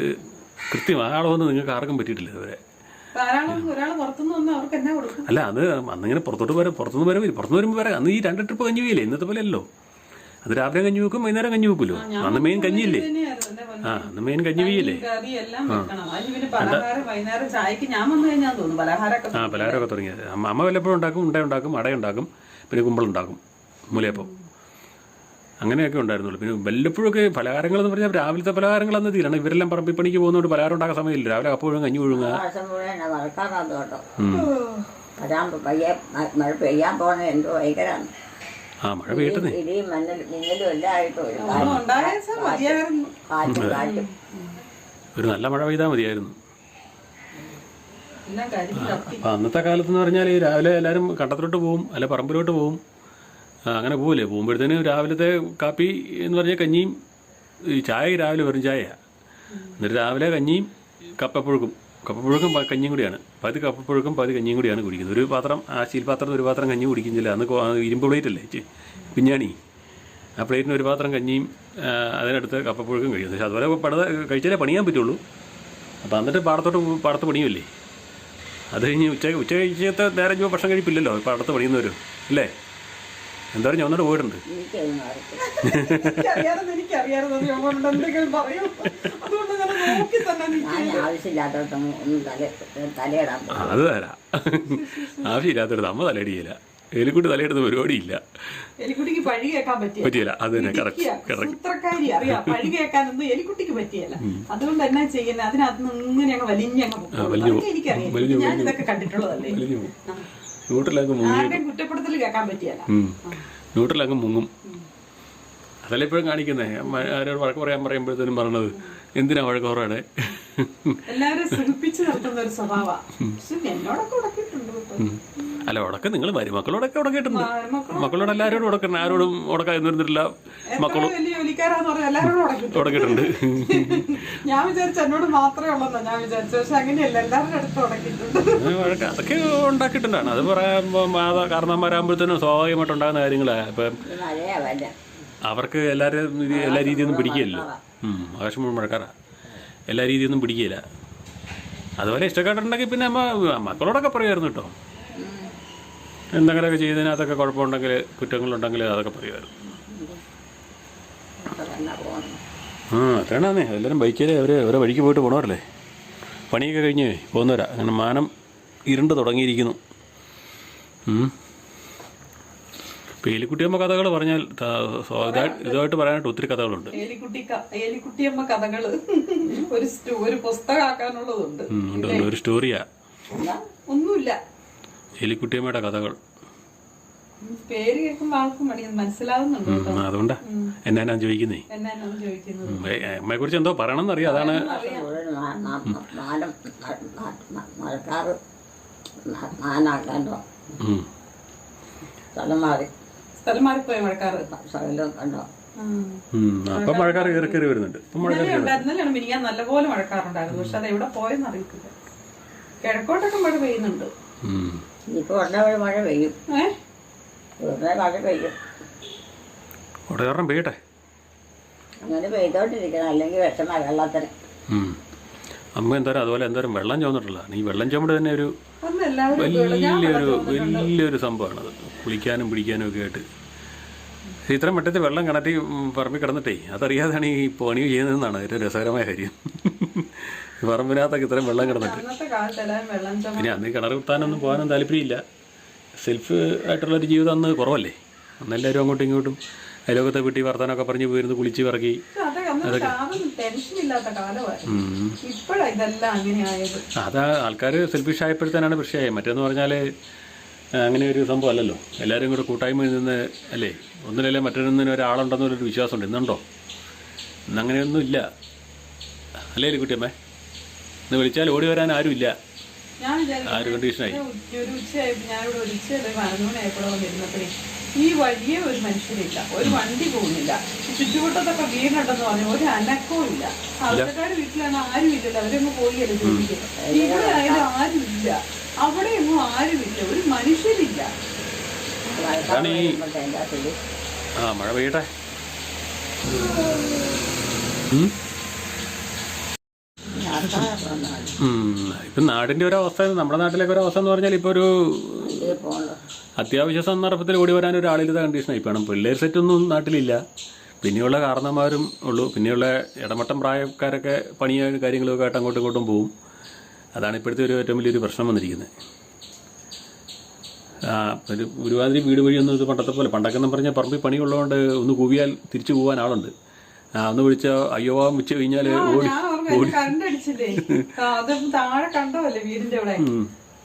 കൃത്യം ആളൊന്നും നിങ്ങൾക്ക് ആർക്കും പറ്റിയിട്ടില്ല ഇതുവരെ. അല്ല അത് അന്നിങ്ങനെ പുറത്തുനിന്ന് വരുമ്പോൾ വരാം. അന്ന് ഈ 2 ട്രിപ്പ് കഞ്ഞി പോയില്ലേ, ഇന്നത്തെ പോലെ അല്ലോ. അത് രാവിലെ കഞ്ഞി വെക്കും, വൈകുന്നേരം കഞ്ഞി വെക്കുമല്ലോ. അന്ന് മെയിൻ കഞ്ഞിയില്ലേ? അന്ന് മെയിൻ കഞ്ഞി വീയല്ലേ? പലഹാരമൊക്കെ തുടങ്ങിയത് അമ്മ വല്ലപ്പോഴും ഉണ്ടാക്കും. ഉണ്ട ഉണ്ടാക്കും, അടയുണ്ടാക്കും, പിന്നെ കുമ്പളുണ്ടാക്കും, മുലയപ്പം, അങ്ങനെയൊക്കെ ഉണ്ടായിരുന്നുള്ളൂ. പിന്നെ വല്ലപ്പോഴൊക്കെ പലഹാരങ്ങളെന്ന് പറഞ്ഞാൽ രാവിലത്തെ പലഹാരങ്ങൾ അന്ന് തീരണം. ഇവരെല്ലാം പറമ്പിൽ പണിക്ക് പോകുന്നതുകൊണ്ട് പലഹാരം ഉണ്ടാക്കാൻ സമയമില്ല. രാവിലെ കപ്പ പുഴുങ്ങുക, കഞ്ഞി പുഴുങ്ങുക. മഴ പെയ്യാൻ പോണ എന്തോ ഭയങ്കരാണ്. മഴ പെയ്യട്ടെ. ഒരു നല്ല മഴ പെയ്താൽ മതിയായിരുന്നു. അപ്പം അന്നത്തെ കാലത്തെന്ന് പറഞ്ഞാൽ രാവിലെ എല്ലാവരും കണ്ടത്തിലോട്ട് പോവും, അല്ല പറമ്പിലോട്ട് പോവും. അങ്ങനെ പോവില്ലേ? പോകുമ്പോഴത്തേനും രാവിലത്തെ കാപ്പി എന്ന് പറഞ്ഞാൽ കഞ്ഞിയും ഈ ചായ രാവിലെ വെറും ചായയാണ്. എന്നിട്ട് രാവിലെ കഞ്ഞിയും കപ്പപ്പുഴുക്കും കഞ്ഞിയും കൂടിയാണ്. പകുതി കപ്പപ്പുഴുക്കും പകുതി കഞ്ഞിയും കൂടിയാണ് കുടിക്കുന്നത്. ഒരു പാത്രം, ആ സ്റ്റീൽ പാത്രത്തിൽ ഒരു പാത്രം കഞ്ഞി കുടിക്കുന്നില്ല. അന്ന് ഇരുമ്പ് പ്ലേറ്റ് അല്ലേ കുഞ്ഞാണി, ആ പ്ലേറ്റിന് ഒരു പാത്രം കഞ്ഞിയും അതിനടുത്ത് കപ്പപ്പുഴുക്കും കഴിയും. പക്ഷേ അതുപോലെ കഴിച്ചാലേ പണിയാൻ പറ്റുള്ളൂ. അപ്പോൾ എന്നിട്ട് പാടത്ത് പണിയുമല്ലേ. അത് കഴിഞ്ഞ് ഉച്ച കഴിച്ചത്തെ നേരം ചുമ്മാ ഭക്ഷണം കഴിപ്പില്ലല്ലോ പാടത്ത് പണിയുന്നവരും അല്ലേ? എന്തായാലും ഞാൻ ഒന്നിട്ട് പോയിട്ടുണ്ട്. അത് തരാം. ആവശ്യമില്ലാത്തടത്ത് അമ്മ തലയടിയില്ല. എലിക്കുട്ടി തലയെടുത്ത പരിപാടിയില്ല. എലിക്കുട്ടിക്ക് പഴി കേൾക്കാൻ പറ്റിയില്ല. അത് തന്നെ സൂത്രക്കാരി അറിയാം. പഴി കേൾക്കാനൊന്നും എലിക്കുട്ടിക്ക് പറ്റിയല്ല. അതുകൊണ്ട് എന്നാ ചെയ്യുന്നത്, അതിനകത്ത് ഇങ്ങനെ അങ്ങ് വലിഞ്ഞങ്ങ് എനിക്കറിയാം. ഞാൻ ഇതൊക്കെ കണ്ടിട്ടുള്ളതല്ലേ. ആരുടെയും കുറ്റപ്പെടുത്തൽ കേൾക്കാൻ പറ്റിയല്ല. ന്യൂട്രലങ്ങ് മുങ്ങും. അതല്ല ഇപ്പോഴും കാണിക്കുന്നേ. ആരോട് വഴക്ക് പറയുമ്പോഴത്തേനും പറഞ്ഞത് എന്തിനാ വഴക്ക് കുറവാണ്. എല്ലാവരും സുഖിപ്പിച്ച് നിർത്തുന്ന ഒരു സ്വഭാവമാണ്. എന്നോടൊക്കെ ഉടക്കിയിട്ടുണ്ട്. അല്ല ഉടക്കം നിങ്ങൾ മരുമക്കളോടൊക്കെ ഉടക്കിയിട്ടുണ്ട്. മക്കളോട് എല്ലാവരോടും ഉടക്കണം. ആരോടും ഉടക്കാൻ വരുന്നില്ല. മക്കളും ഉടക്കിയിട്ടുണ്ട്. ഞാൻ വിചാരിച്ചു എന്നോട് മാത്രമേ ഉള്ളൂ ഞാൻ വിചാരിച്ചു. പക്ഷെ അങ്ങനെയല്ല, എല്ലാവരുടെ അടുത്ത് ഉടക്കിയിട്ടുണ്ട്. അതൊക്കെ ഉണ്ടാക്കിയിട്ടുണ്ടാണ്. അത് പറയുമ്പോൾ കാരണന്മാരാകുമ്പോഴത്തേനും സ്വാഭാവികമായിട്ട് ഉണ്ടാകുന്ന കാര്യങ്ങളാണ്. ഇപ്പം അവർക്ക് എല്ലാ രീതിയൊന്നും പിടിക്കുകയല്ലോ. ആകാശം മുഴുവൻ മഴക്കാറാണ്. എല്ലാ രീതിയൊന്നും പിടിക്കുകയില്ല. അതുപോലെ ഇഷ്ടക്കാട്ടുണ്ടെങ്കിൽ പിന്നെ മക്കളോടൊക്കെ പറയുമായിരുന്നു കേട്ടോ. എന്തെങ്കിലുമൊക്കെ ചെയ്തതിനകത്തൊക്കെ കുഴപ്പമുണ്ടെങ്കിൽ, കുറ്റങ്ങളുണ്ടെങ്കിൽ അതൊക്കെ പറയുമായിരുന്നു. അത്രയാണേ. എല്ലാവരും ബൈക്കിൽ ഓരോ വഴിക്ക് പോയിട്ട് പോകണവരല്ലേ. പണിയൊക്കെ കഴിഞ്ഞ് പോകുന്നവരാ. അങ്ങനെ മാനം ഇരുണ്ട് തുടങ്ങിയിരിക്കുന്നു. ഇപ്പോൾ എലിക്കുട്ടിയമ്മ കഥകൾ പറഞ്ഞാൽ ഇതുമായിട്ട് പറയാനായിട്ട് ഒത്തിരി കഥകളുണ്ട്. എലിക്കുട്ടിയമ്മ കഥകൾ ഒരു പുസ്തകമാക്കാനുള്ളതുണ്ട്. ഒരു സ്റ്റോറിയാ. ഒന്നുമില്ല. എലിക്കുട്ടിയമ്മയുടെ കഥകൾ പേര് കേൾക്കുമ്പോൾ ആൾക്കും മനസ്സിലാവുന്നുണ്ട്. അതുകൊണ്ടാ എന്നാ ചോദിക്കുന്നേ. അമ്മയെ കുറിച്ച് എന്തോ പറയണമെന്ന് അറിയാം. അതാണ് സ്ഥലം മാറിപ്പോയി മഴക്കാറ്. അപ്പൊ മഴക്കാറ് കയറി വരുന്നുണ്ട്. ഉണ്ടായിരുന്നല്ലോ മിനിയാൻ നല്ലപോലെ മഴക്കാറുണ്ടായിരുന്നു. പക്ഷെ അത് എവിടെ പോയെന്ന് അറിയത്തില്ല. കിഴക്കോട്ടൊക്കെ മഴ പെയ്യുന്നുണ്ട്. ഇപ്പൊ മഴ പെയ്യും. കാരണം പെയ്യട്ടെ. അങ്ങനെ പെയ്തോണ്ടിരിക്കണം, അല്ലെങ്കിൽ വിഷമ വെള്ളത്തിന്. അമ്മ അതുപോലെ എന്തോരം വെള്ളം ചോന്നിട്ടില്ല. ഈ വെള്ളം ചുമട് തന്നെ ഒരു വലിയൊരു സംഭവമാണത്. കുളിക്കാനും പിടിക്കാനും ഒക്കെ ആയിട്ട്. ഇത്രയും മറ്റത്തെ വെള്ളം കിണറ്റി പറമ്പിൽ കിടന്നിട്ടേ അതറിയാതാണ് ഈ പണി ചെയ്യുന്നതെന്നാണ് ഏറ്റവും രസകരമായ കാര്യം. പറമ്പിനകത്തൊക്കെ ഇത്രയും വെള്ളം കിടന്നിട്ട്. പിന്നെ അന്ന് കിണർ കുത്താനൊന്നും പോകാനും താല്പര്യമില്ല. സെൽഫ് ആയിട്ടുള്ളൊരു ജീവിതം അന്ന് കുറവല്ലേ. അന്നെല്ലാവരും അങ്ങോട്ടും ഇങ്ങോട്ടും അയലോകത്തെ വീട്ടിൽ വർത്താനൊക്കെ പറഞ്ഞ് പോയിരുന്നു, കുളിച്ച് പറക്കി. അതാ ആൾക്കാർ സെൽഫിഷ് ആയപ്പോഴത്തേനാണ് പ്രശ്നമായത്. മറ്റേന്ന് പറഞ്ഞാൽ അങ്ങനെ ഒരു സംഭവം അല്ലല്ലോ. എല്ലാവരും കൂടെ കൂട്ടായ്മയിൽ നിന്ന് അല്ലേ, ഒന്നിലല്ലേ മറ്റൊന്നിനും ഒരാളുണ്ടെന്നൊരു വിശ്വാസമുണ്ട്. ഇന്നുണ്ടോ? ഇന്നങ്ങനെയൊന്നും ഇല്ല. അല്ലേ കുട്ടിയമ്മേ? ഇന്ന് വിളിച്ചാൽ ഓടി വരാൻ ആരുമില്ല. ഞാൻ ആ ഒരു കണ്ടീഷനായി. ഒരു ഉച്ചയായപ്പോ ഞാനിവിടെ ഒരു ഉച്ചയല്ലേ 11 മണിയായപ്പോഴോ വന്നിരുന്നപ്പോഴേ ഈ വഴിയെ ഒരു മനുഷ്യരില്ല, ഒരു വണ്ടി പോകുന്നില്ല, ചുറ്റുവട്ടത്തൊക്കെ വീടുണ്ടെന്ന് പറഞ്ഞു ഒരു അനക്കവും ഇല്ല. ആൾക്കാരുടെ വീട്ടിലാണ് ആരും ഇല്ലല്ലോ, അവരൊന്നും പോയില്ല ജോലിക്ക്. ഇവിടെ ആയാലും ആരും ഇല്ല, അവിടെ ഒന്നും ആരുമില്ല, ഒരു മനുഷ്യരില്ല. മഴ പെയ്യട്ടെ. ഇപ്പം നാടിൻ്റെ ഒരു അവസ്ഥ, നമ്മുടെ നാട്ടിലേക്ക് ഒരു അവസ്ഥ എന്ന് പറഞ്ഞാൽ ഇപ്പോൾ ഒരു അത്യാവശ്യ സന്ദർഭത്തിൽ ഓടി വരാൻ ഒരാളില്ലാത്ത കണ്ടീഷനായി. ഇപ്പം പിള്ളേർ സെറ്റൊന്നും നാട്ടിലില്ല, പിന്നെയുള്ള കാരണന്മാരും ഉള്ളൂ, പിന്നെയുള്ള ഇടമട്ടം പ്രായക്കാരൊക്കെ പണിയും കാര്യങ്ങളൊക്കെ ആയിട്ട് അങ്ങോട്ടും ഇങ്ങോട്ടും പോവും. അതാണ് ഇപ്പോഴത്തെ ഒരു ഏറ്റവും വലിയൊരു പ്രശ്നം വന്നിരിക്കുന്നത്. ഒരുമാതിരി വീട് വഴിയൊന്നും ഇത് പണ്ടത്തെ പോലെ, പണ്ടൊക്കെ എന്ന് പറഞ്ഞാൽ പറമ്പിൽ പണിയുള്ളതുകൊണ്ട് ഒന്ന് കൂവിയാൽ തിരിച്ചു പോകാൻ ആളുണ്ട്. ഒന്ന് വിളിച്ചാൽ അയ്യോ വെച്ച് കഴിഞ്ഞാൽ കണ്ടടിച്ചില്ലേ, അത് താഴെ കണ്ടതല്ലേ വീടിന്റെ അവിടെ,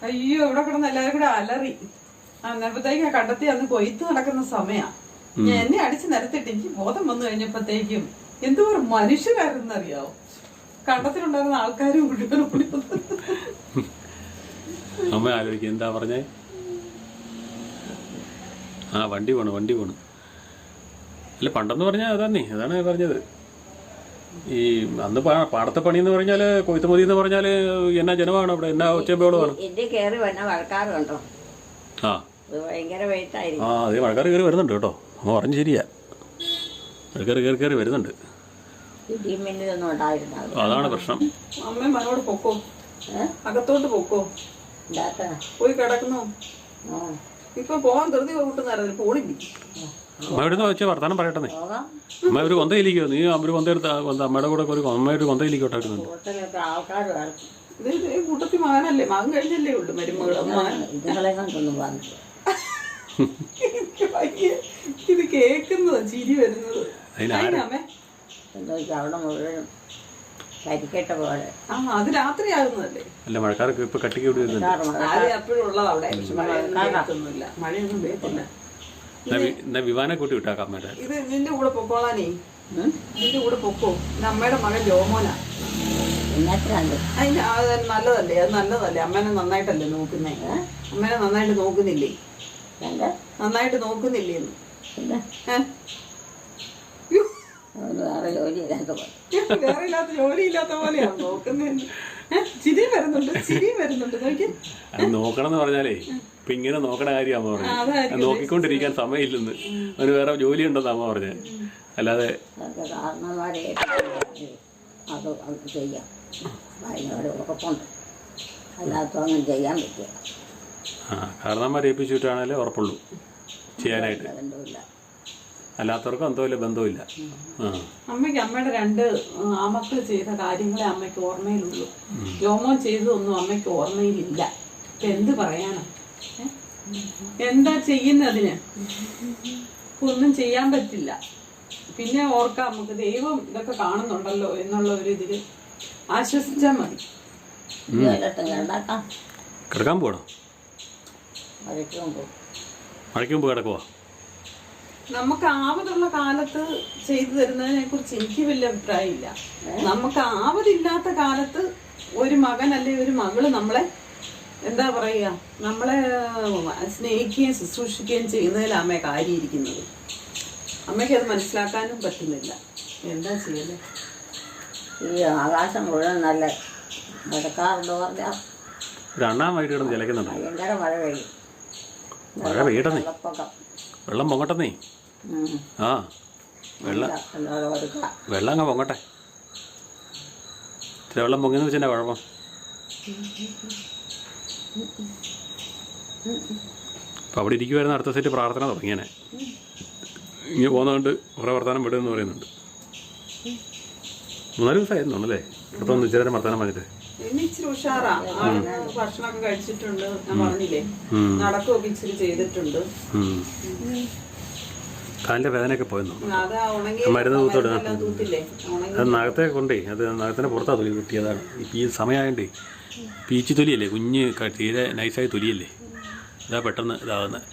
അയ്യോ ഇവിടെ കിടന്ന് എല്ലാവരും കൂടെ അലറി. അന്നപ്പോഴത്തേക്ക് കണ്ടെത്തി അന്ന് കൊയ്ത്ത് നടക്കുന്ന സമയാ. എന്നെ അടിച്ച് നിരത്തിട്ട് എനിക്ക് ബോധം വന്നു കഴിഞ്ഞപ്പോഴത്തേക്കും എന്തോരം മനുഷ്യരായിരുന്നറിയാവോ, കണ്ടത്തിലുണ്ടായിരുന്ന ആൾക്കാരും കുട്ടികളും കൂടി. അമ്മ ആലോചിക്കുക എന്താ പറഞ്ഞേ? വണ്ടി പോണു. അല്ല പണ്ടെന്ന് പറഞ്ഞാൽ അതാണ് പറഞ്ഞത്. ഈ അന്ന് പാടത്തെ പണി എന്ന് പറഞ്ഞാൽ, കൊയ്ത്തുമതി എന്ന് പറഞ്ഞാൽ എന്നാ ജനമാണ് അവിടെ, എന്നാ ഒച്ചമ്പേളമാണ്. അതേ മഴക്കാർ കയറി വരുന്നുണ്ട് കേട്ടോ, അമ്മ പറഞ്ഞു ശരിയാ, മഴക്കാർ കയറി വരുന്നുണ്ട്. അതാണ് പ്രശ്നം. അമ്മ മനോട് പൊക്കോ, അകത്തോട്ട് പൊക്കോ, പോയി കിടക്കുന്നു. ഇപ്പൊ പോവാൻ ധൃതി കൂട്ടുന്നായിരുന്നു, പോണില്ല. അമ്മ എവിടുന്ന് വെച്ചാൽ വർത്താനം പറയട്ടെ. അമ്മ ഒരു കൊന്തയിലിക്കോ, നീ ഒരു കൊന്ത എടുത്ത അമ്മയുടെ കൂടെ ഒരു അമ്മ ഒരു കൊന്തയിലിക്കോട്ടെ. ഇത് കൂട്ടത്തി മകനല്ലേ, മകൻ കഴിഞ്ഞല്ലേ ഉള്ളു മരുമകളെ. ഇത് കേക്കുന്നത് ചിരി വരുന്നത്. അത് രാത്രിയാകുന്നതല്ലേ. അല്ല മഴക്കാർക്ക് ഇപ്പൊ കട്ടിക്ക് എപ്പോഴും ഉള്ളത് അവിടെ, മഴയൊന്നുമില്ല, മഴയൊന്നും പെയ്യത്തില്ല. വിമാനെ കൂട്ടി വിട്ടാക്കാം അമ്മയുടെ. ഇത് നിന്റെ കൂടെ പൊക്കോളാനേ, നിന്റെ കൂടെ പൊക്കോ. അമ്മയുടെ മകൻ ജോമോനാ. അതിന് നല്ലതല്ലേ, അത് നല്ലതല്ലേ, അമ്മേനെ നന്നായിട്ടല്ലേ നോക്കുന്നേ. അമ്മേനെ നന്നായിട്ട് നോക്കുന്നില്ലേ, നന്നായിട്ട് നോക്കുന്നില്ലേന്ന്. വേറെ ഇല്ലാത്ത ജോലിയില്ലാത്ത പോലെയാണ് നോക്കുന്നതെന്ന്. ചിരി വരുന്നുണ്ട് അത് നോക്കണം എന്ന് പറഞ്ഞാലേ ഇപ്പൊ ഇങ്ങനെ നോക്കണ കാര്യമാ പറഞ്ഞത്. നോക്കിക്കൊണ്ടിരിക്കാൻ സമയമില്ലെന്ന്, അവന് വേറെ ജോലി ഉണ്ടെന്ന് അമ്മ പറഞ്ഞത്. അല്ലാതെ കാരണന്മാരെ ഏൽപ്പിച്ചിട്ടാണല്ലേ ഉറപ്പുള്ളൂ ചെയ്യാനായിട്ട്, അല്ലാത്തവർക്കും എന്തോയില്ല ബന്ധമില്ല. അമ്മയ്ക്ക് അമ്മയുടെ 2 ആമക്കൾ ചെയ്ത കാര്യങ്ങളെ അമ്മയ്ക്ക് ഓർമ്മയിലുള്ളൂ. ജോമോൻ ചെയ്തതൊന്നും അമ്മയ്ക്ക് ഓർമ്മയിലില്ല. എന്ത് പറയാനാ, എന്താ ചെയ്യുന്നതിന്? ഒന്നും ചെയ്യാൻ പറ്റില്ല. പിന്നെ ഓർക്കാം നമുക്ക്, ദൈവം ഇതൊക്കെ കാണുന്നുണ്ടല്ലോ എന്നുള്ള ഒരു ഇതില് ആശ്വസിച്ചാൽ മതി. കിടക്കാൻ പോകണോ? മഴയ്ക്ക് മുമ്പ് കിടക്കുവാ. നമുക്ക് ആവതുള്ള കാലത്ത് ചെയ്തു തരുന്നതിനെ കുറിച്ച് എനിക്ക് വലിയ അഭിപ്രായമില്ല. നമുക്ക് ആവതില്ലാത്ത കാലത്ത് ഒരു മകൻ അല്ലെങ്കിൽ ഒരു മകള് നമ്മളെ എന്താ പറയുക, നമ്മളെ സ്നേഹിക്കുകയും ശുശ്രൂഷിക്കുകയും ചെയ്യുന്നതിൽ അമ്മ കാര്യമിരിക്കുന്നത്. അമ്മയ്ക്ക് അത് മനസ്സിലാക്കാനും പറ്റുന്നില്ല. എന്താ ചെയ്യല്ലേ? ഈ ആകാശം മുഴുവൻ നല്ല മഴക്കാറുണ്ടോ പറഞ്ഞാൽ രണ്ടാമായിട്ട് കിടന്ന് ചിലക്കുന്നുണ്ട്. ഭയങ്കര മഴ പെയ്യും. മഴ പെയ്യട്ടെന്നേ, വെള്ളം പൊങ്ങട്ടെന്നേ. വെള്ളം അങ്ങ് പൊങ്ങട്ടെ. ഇത്ര വെള്ളം പൊങ്ങിയെന്ന് വെച്ചാൽ കുഴപ്പം. അപ്പം അവിടെ ഇരിക്കുമായിരുന്നു. അടുത്ത സെറ്റ് പ്രാർത്ഥന തുടങ്ങിയേനെ. ഇങ്ങനെ പോകുന്നതുകൊണ്ട് കുറേ വർത്തമാനം വിടുമെന്ന് പറയുന്നുണ്ട്. 3-4 ദിവസമായിരുന്നു അല്ലേ ഇപ്പം ഒന്ന് ഇച്ചിരി വർത്തമാനം പറഞ്ഞിട്ട്. ഇച്ചിരി ഉഷാറാ, ഭക്ഷണമൊക്കെ കഴിച്ചിട്ടുണ്ട്. ഞാൻ പറഞ്ഞില്ലേ, നടക്കുകയൊക്കെ ഇച്ചിരി ചെയ്തിട്ടുണ്ട്. കാലിൻ്റെ വേദനയൊക്കെ പോയെന്നു. മരുന്ന് തൂത്തോടെ അത് നഖത്തെ കൊണ്ടേ, അത് നഖത്തിൻ്റെ പുറത്താണ് തൊലി കിട്ടിയതാണ്. ഇപ്പം ഈ സമയമായതുകൊണ്ടേ പീച്ചി തൊലിയല്ലേ, കുഞ്ഞ് തീരെ നൈസായ തൊലിയല്ലേ, ഇതാ പെട്ടെന്ന് ഇതാകുന്നത്.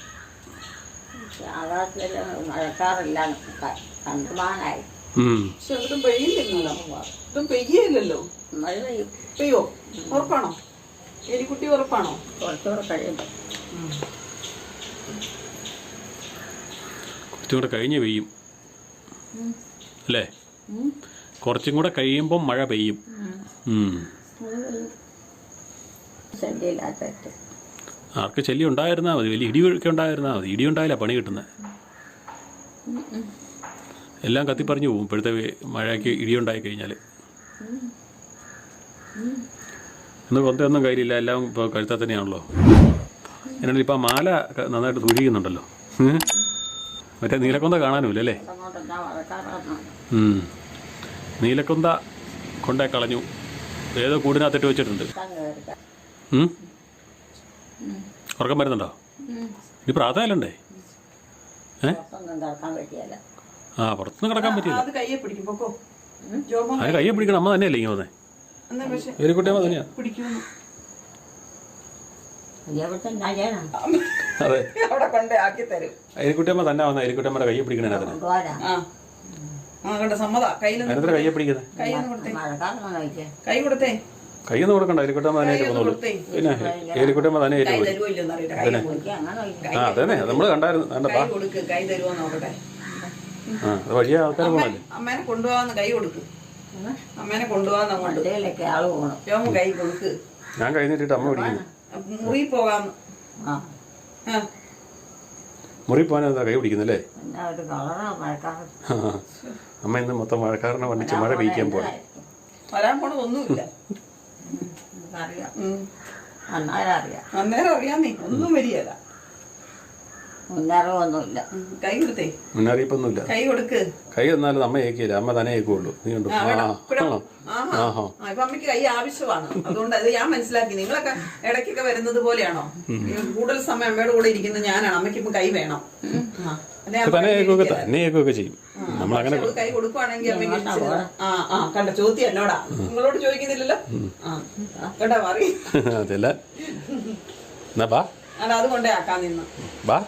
പെയ്യില്ലല്ലോ. പെയ്യോ? ഉറപ്പാണോ? എലിക്കുട്ടി ഉറപ്പാണോ? കുറച്ചുകൂടെ കഴിയുമ്പോൾ കുറച്ചും കൂടെ കഴിഞ്ഞ് പെയ്യും അല്ലേ? കുറച്ചും കൂടെ കഴിയുമ്പം മഴ പെയ്യും. ശല്യമില്ലാത്ത ആർക്ക് ശല്യം ഉണ്ടായിരുന്നാൽ മതി, വലിയ ഇടിയൊക്കെ ഉണ്ടായിരുന്നാൽ മതി. ഇടി ഉണ്ടായില്ല പണി കിട്ടുന്നത്. എല്ലാം കത്തിപ്പറിഞ്ഞു പോകും ഇപ്പോഴത്തെ മഴയ്ക്ക് ഇടിയുണ്ടായി കഴിഞ്ഞാൽ. ഇന്ന് കൊന്തയൊന്നും കയ്യിലില്ല, എല്ലാം ഇപ്പോൾ കഴുത്താൽ തന്നെയാണല്ലോ. എന്നാലും ഇപ്പം മാല നന്നായിട്ട് സൂക്ഷിക്കുന്നുണ്ടല്ലോ. മറ്റേ നീലക്കൊന്ത കാണാനുമില്ല അല്ലേ? നീലക്കൊന്ത കൊണ്ടേ കളഞ്ഞു, ഏതോ കൂടിനകത്തിട്ട് വെച്ചിട്ടുണ്ട്. ഉറക്കം വരുന്നുണ്ടോ? ഇനി പ്രാർത്ഥനയല്ലേ? ആ, പുറത്തൊന്നും കിടക്കാൻ പറ്റില്ല. അത് കയ്യെ പിടിക്കും. പൊക്കോ. അത് കയ്യെ പിടിക്കണം. അമ്മ തന്നെയല്ലേ ഇങ്ങനെ വന്നേ? എലിക്കുട്ടി അമ്മ തന്നെയാ. പിടിക്കുന്നു. അതെ, അവിടെ കൊണ്ടേ ആക്കി തരും. എലിക്കുട്ടിയമ്മ തന്നെ വന്ന എലിക്കുട്ടിയമ്മയുടെ കയ്യെ പിടിക്കണേ. അതിന് കണ്ട സമ്മത. അതിനെത്ര കയ്യെ പിടിക്കുന്നത്? കൈ കൊടുത്തേ. കൈയൊന്നും കൊടുക്കണ്ട, എലിക്കുട്ടിയമ്മ തന്നെ പോകുന്നുള്ളൂ. പിന്നെ എലിക്കുട്ടിയമ്മ തന്നെ ഏറ്റവും. ആ അതന്നെ നമ്മൾ കണ്ടായിരുന്നു. കൈ തരുമോ നോക്കട്ടെ. ആ, അത് വഴിയാ ആൾക്കാർ പോകണല്ലേ. അമ്മേനെ കൊണ്ടുപോകാന്ന് കൈ കൊടുക്ക്. അമ്മേനെ കൊണ്ടുപോകാന്ന് അങ്ങോട്ട് രോമ കൈ കൊടുക്ക്. ഞാൻ കൈ നീട്ടിട്ട് അമ്മ പിടിക്കുന്നു. മുറി പോകാന്ന്. മുറി പോകാനെന്താ കൈ പിടിക്കുന്നല്ലേ? അമ്മ ഇന്ന് മൊത്തം മഴക്കാരനെ വണ്ടിച്ച് മഴ പെയ്ക്കാൻ പോകണം. വരാൻ പോണതൊന്നുമില്ല. അന്നേരം അറിയാന്നേ, ഒന്നും വരികയല്ല. മുന്നറിവൊന്നുമില്ല. കൈ കൊടുത്തേ. മുന്നറിയിപ്പൊന്നുമില്ല. കൈ കൊടുക്ക്. കൈ തന്നാലും അമ്മ ഏക്കില്ല, അമ്മ തന്നെ ഏക്കുള്ളൂ. നീ കണ്ടു? ഇപ്പൊ അമ്മയ്ക്ക് കൈ ആവശ്യമാണ്. അതുകൊണ്ട് അത് ഞാൻ മനസ്സിലാക്കി. നിങ്ങളൊക്കെ ഇടയ്ക്കൊക്കെ വരുന്നത് പോലെയാണോ? കൂടുതൽ സമയം അമ്മയുടെ കൂടെ ഇരിക്കുന്നത് ഞാനാണ്. അമ്മയ്ക്ക് ഇപ്പൊ കൈ വേണം. തന്നെ ഏക്കൊക്കെ ചെയ്യും. നമ്മളങ്ങനെ കൈ കൊടുക്കുവാണെങ്കിൽ അമ്മയ്ക്ക് കണ്ട ചോദ്യം എന്നോടാ. നിങ്ങളോട് ചോദിക്കുന്നില്ലല്ലോ. കേട്ടാ മാറി. അതല്ല എന്നാ ബാ, അത് കൊണ്ടേ ആക്കാൻ നിന്ന് ബാ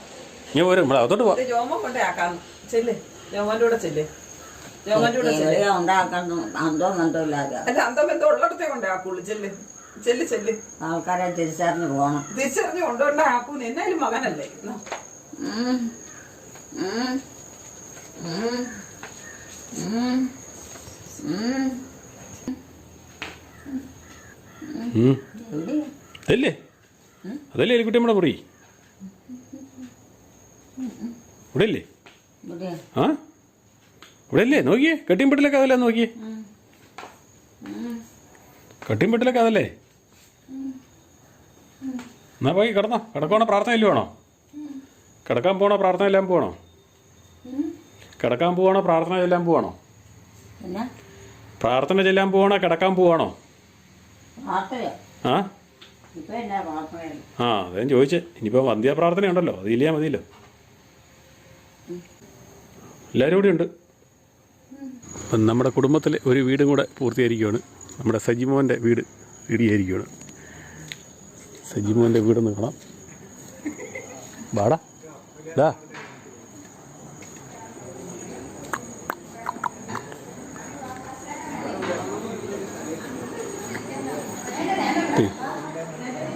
ഇങ്ങനെ പോരും. അതോട്ട് പോ. ജോമ കൊണ്ടേ ആക്കാന്ന്. ചെല്ല്, ജോമന്റെ കൂടെ ചെല്ല്. ജോമന്റെ കൂടെ ചെല്ല്. അല്ല, അന്തം ബന്ധം ഉള്ളിടത്തേ കൊണ്ടേ ആക്കുള്ളൂ. ചെല്ല് ചെല്ല് ചെല്ല്. ആൾക്കാരെ തിരിച്ചറിഞ്ഞ് പോകണം. തിരിച്ചറിഞ്ഞ് കൊണ്ടുകൊണ്ടേ ആക്കൂന്ന്. എന്നാലും മകനല്ലേ. അതല്ലേ അതല്ലേ എലിക്കുട്ടിയമ്മയുടെ മുറി ഇവിടെ അല്ലേ? ആ ഇവിടെ അല്ലേ? നോക്കിയേ, കെട്ടിയും പെട്ടിലൊക്കെ അതല്ലേ? നോക്കിയേ, കെട്ടിയും പെട്ടിലൊക്കെ അതല്ലേ? എന്നാ പോയി കിടന്നോ. കിടക്കുവാണോ പ്രാർത്ഥന ഇല്ല വേണോ? കിടക്കാൻ പോകണോ പ്രാർത്ഥന എല്ലാം പോകണോ? കിടക്കാൻ പോവാണോ പ്രാർത്ഥന ചെല്ലാൻ പോവാണോ? പ്രാർത്ഥന ചെല്ലാൻ പോവാണോ കിടക്കാൻ പോവാണോ? ആ അതേ ചോദിച്ചേ. ഇനിയിപ്പോൾ വന്ധ്യ പ്രാർത്ഥന ഉണ്ടല്ലോ, അത് ഇല്ലാ മതിയല്ലോ. എല്ലാവരും കൂടി ഉണ്ട്. അപ്പം നമ്മുടെ കുടുംബത്തിൽ ഒരു വീടും കൂടെ പൂർത്തീകരിക്കുകയാണ്. നമ്മുടെ സജിമോൻ്റെ വീട് റെഡിയായിരിക്കുകയാണ്. സജിമോൻ്റെ വീടൊന്ന് കാണാം. വാടാ ഇതാ.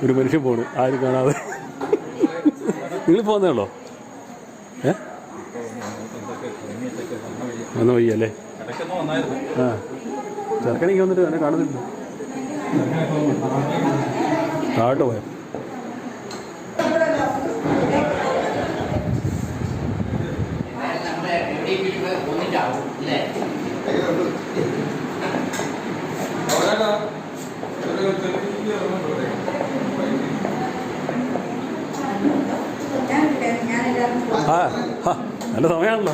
ഒരു മനുഷ്യൻ പോണ്, ആരും കാണാതെ. നിങ്ങൾ പോകുന്നേ ഉള്ളോ? വന്ന വയ്യല്ലേ? ആ, ചെറുക്കനെനിക്ക് വന്നിട്ട് എന്നെ കാണുന്നില്ല. താഴോട്ട് പോയോ? നല്ല സമയമാണല്ലോ,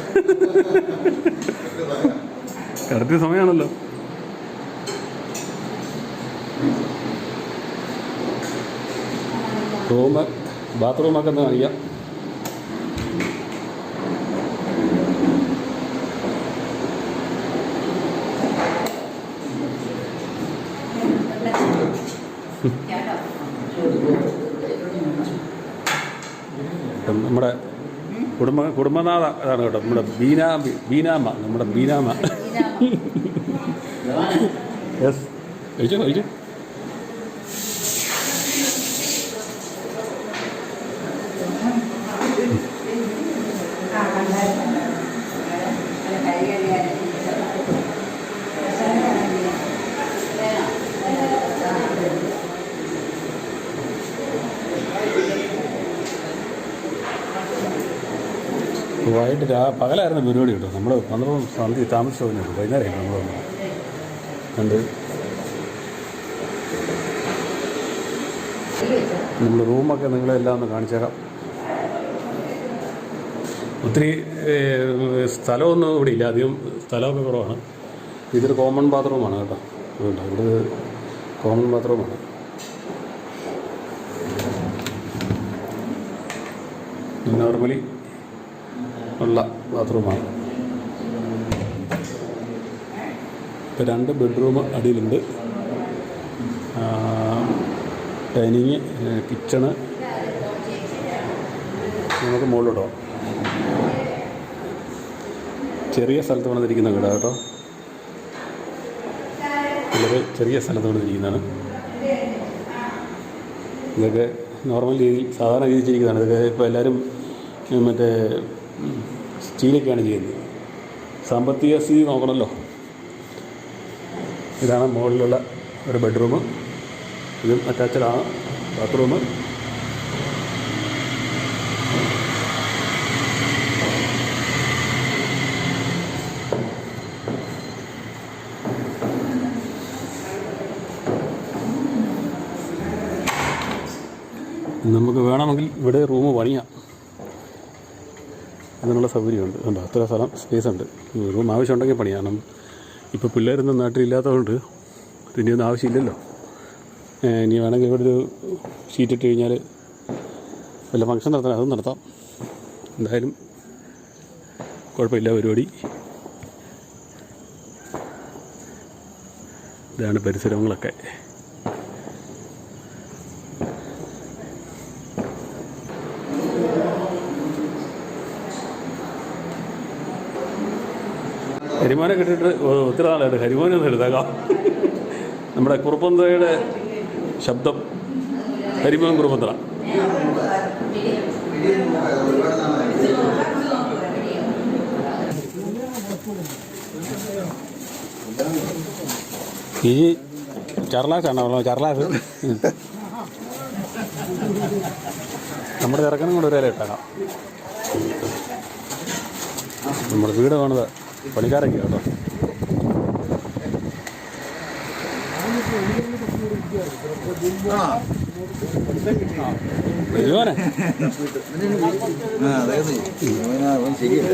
കറക്റ്റ് സമയമാണല്ലോ. ബാത്റൂമൊക്കെ ഒന്ന് കാണിക്കാം. നമ്മുടെ കുടുംബനാഥ അതാണ് കേട്ടോ, നമ്മുടെ ബീനാമ്മ, നമ്മുടെ ബീനാമ്മ. യെസ്, കഴിച്ചോ കഴിച്ചോ. വൈകിട്ട് പകലായിരുന്നു പരിപാടി കേട്ടോ. നമ്മൾ വന്നപ്പോൾ സന്ധ്യ താമസിച്ചു പോകുന്നുണ്ട്. വൈകുന്നേരം നമ്മൾ വന്നു കണ്ട് നമ്മൾ റൂമൊക്കെ നിങ്ങളെല്ലാം ഒന്ന് കാണിച്ചേക്കാം. ഒത്തിരി സ്ഥലമൊന്നും ഇവിടെ ഇല്ല, അധികം സ്ഥലമൊക്കെ കുറവാണ്. ഇതൊരു കോമൺ ബാത്റൂമാണ് കേട്ടോ. അതുകൊണ്ട് ഇവിടെ കോമൺ ബാത്റൂമാണ്. നോർമലി ഉള്ള ബാത്റൂമാണ്. ഇപ്പോൾ 2 ബെഡ്റൂം അടിയിലുണ്ട്. ഡൈനിങ്, കിച്ചണ് നമുക്ക് മുകളിലിടോ. ചെറിയ സ്ഥലത്ത് വന്നിരിക്കുന്ന വീടാണ് കേട്ടോ. വളരെ ചെറിയ സ്ഥലത്ത് വന്നിരിക്കുന്നതാണ്. ഇതൊക്കെ നോർമൽ രീതിയിൽ സാധാരണ രീതിയിൽ ചെയ്യിക്കുന്നതാണ്. ഇതൊക്കെ ഇപ്പോൾ എല്ലാവരും മറ്റേ സ്റ്റീലൊക്കെയാണ് ചെയ്യുന്നത്. സാമ്പത്തിക സ്ഥിതി നോക്കണമല്ലോ. ഇതാണ് മുകളിലുള്ള ഒരു ബെഡ്റൂം. ഇതും അറ്റാച്ചഡാണ് ബാത്റൂം. നമുക്ക് വേണമെങ്കിൽ ഇവിടെ റൂം പണിയാം, അതിനുള്ള സൗകര്യമുണ്ട്. കണ്ടോ, അത്ര സ്ഥലം സ്പേസ് ഉണ്ട്. റൂം ആവശ്യമുണ്ടെങ്കിൽ പണിയാണ്. ഇപ്പോൾ പിള്ളേരൊന്നും നാട്ടിലില്ലാത്തതുകൊണ്ട് ഇതിൻ്റെയൊന്നും ആവശ്യമില്ലല്ലോ. ഇനി വേണമെങ്കിൽ ഇവിടെ ഒരു ഷീറ്റ് ഇട്ട് കഴിഞ്ഞാൽ വല്ല ഫംഗ്ഷൻ നടത്താൻ അതും നടത്താം. എന്തായാലും കുഴപ്പമില്ല പരിപാടി. ഇതാണ് പരിസരങ്ങളൊക്കെ. ഹരിമോനെ കിട്ടിയിട്ട് ഒത്തിരി നാളായിട്ട്. ഹരിമോനെ ഒന്ന് എടുത്തേക്കാം. നമ്മുടെ കുറുപ്പന്തയുടെ ശബ്ദം. ഹരിമോൻ കുറുപ്പന്ത്ര. ഈ ചർലാസാണോ? ചർലാസ് നമ്മുടെ ഇറക്കണം കൊണ്ട് ഒരേ ഇട്ടേക്കാം. നമ്മുടെ വീട് കാണുന്നത് പണിക്കാരൊക്കെ കേട്ടോ. വരുവാനെ ശരിയല്ല